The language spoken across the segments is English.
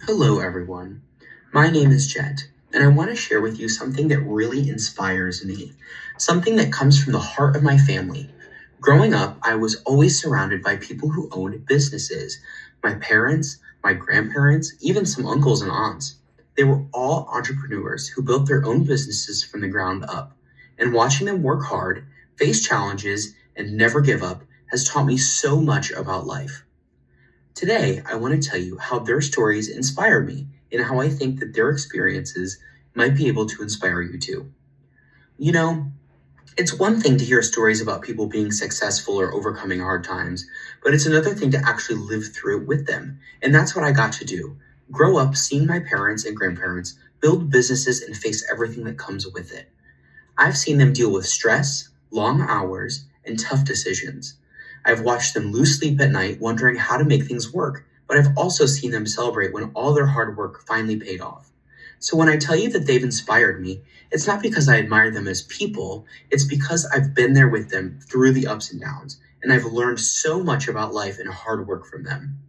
Hello, everyone. My name is Jet, and I want to share with you something that really inspires me, something that comes from the heart of my family. Growing up, I was always surrounded by people who owned businesses. My parents, my grandparents, even some uncles and aunts. They were all entrepreneurs who built their own businesses from the ground up. And watching them work hard, face challenges, and never give up has taught me so much about life. Today, I want to tell you how their stories inspire me and how I think that their experiences might be able to inspire you too. You know, it's one thing to hear stories about people being successful or overcoming hard times, but it's another thing to actually live through it with them. And that's what I got to do. Grow up seeing my parents and grandparents build businesses and face everything that comes with it. I've seen them deal with stress, long hours, and tough decisions. I've watched them lose sleep at night wondering how to make things work, but I've also seen them celebrate when all their hard work finally paid off. So when I tell you that they've inspired me, it's not because I admire them as people, it's because I've been there with them through the ups and downs, and I've learned so much about life and hard work from them.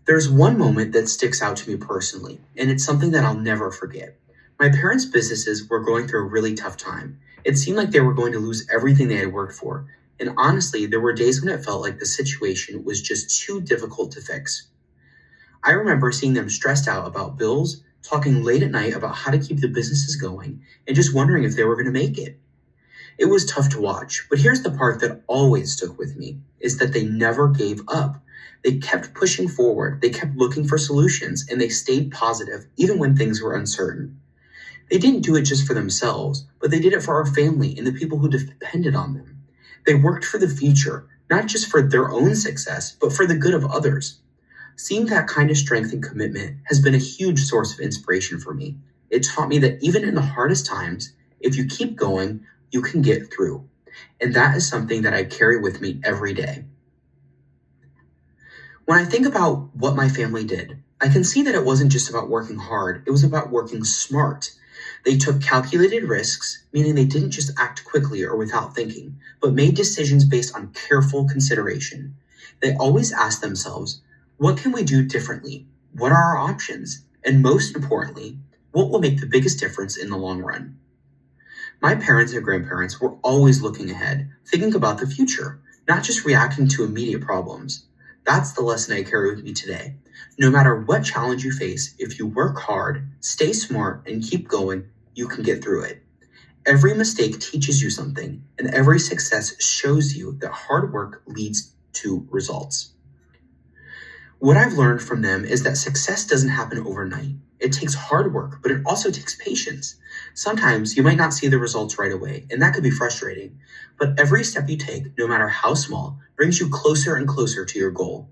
There's one moment that sticks out to me personally, and it's something that I'll never forget. My parents' businesses were going through a really tough time. It seemed like they were going to lose everything they had worked for. And honestly, there were days when it felt like the situation was just too difficult to fix. I remember seeing them stressed out about bills, talking late at night about how to keep the businesses going, and just wondering if they were going to make it. It was tough to watch, but here's the part that always stuck with me, is that they never gave up. They kept pushing forward, they kept looking for solutions, and they stayed positive even when things were uncertain. They didn't do it just for themselves, but they did it for our family and the people who depended on them. They worked for the future, not just for their own success, but for the good of others. Seeing that kind of strength and commitment has been a huge source of inspiration for me. It taught me that even in the hardest times, if you keep going, you can get through. And that is something that I carry with me every day. When I think about what my family did, I can see that it wasn't just about working hard, it was about working smart. They took calculated risks, meaning they didn't just act quickly or without thinking, but made decisions based on careful consideration. They always asked themselves, what can we do differently? What are our options? And most importantly, what will make the biggest difference in the long run? My parents and grandparents were always looking ahead, thinking about the future, not just reacting to immediate problems. That's the lesson I carry with me today. No matter what challenge you face, if you work hard, stay smart, and keep going, you can get through it. Every mistake teaches you something, and every success shows you that hard work leads to results. What I've learned from them is that success doesn't happen overnight. It takes hard work, but it also takes patience. Sometimes you might not see the results right away, and that could be frustrating. But every step you take, no matter how small, brings you closer and closer to your goal.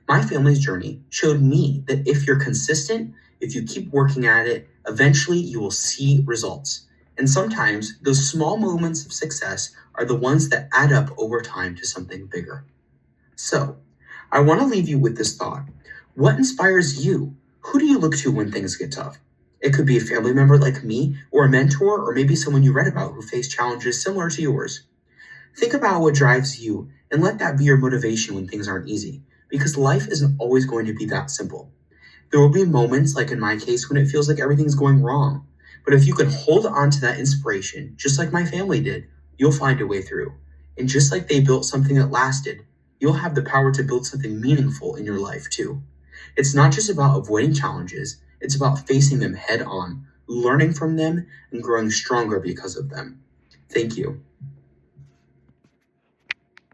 My family's journey showed me that if you're consistent, if you keep working at it, eventually you will see results. And sometimes those small moments of success are the ones that add up over time to something bigger. So, I want to leave you with this thought. What inspires you? Who do you look to when things get tough? It could be a family member like me, or a mentor, or maybe someone you read about who faced challenges similar to yours. Think about what drives you and let that be your motivation when things aren't easy, because life isn't always going to be that simple. There will be moments, like in my case, when it feels like everything's going wrong. But if you can hold on to that inspiration, just like my family did, you'll find a way through. And just like they built something that lasted, you'll have the power to build something meaningful in your life too. It's not just about avoiding challenges, it's about facing them head on, learning from them, and growing stronger because of them. Thank you.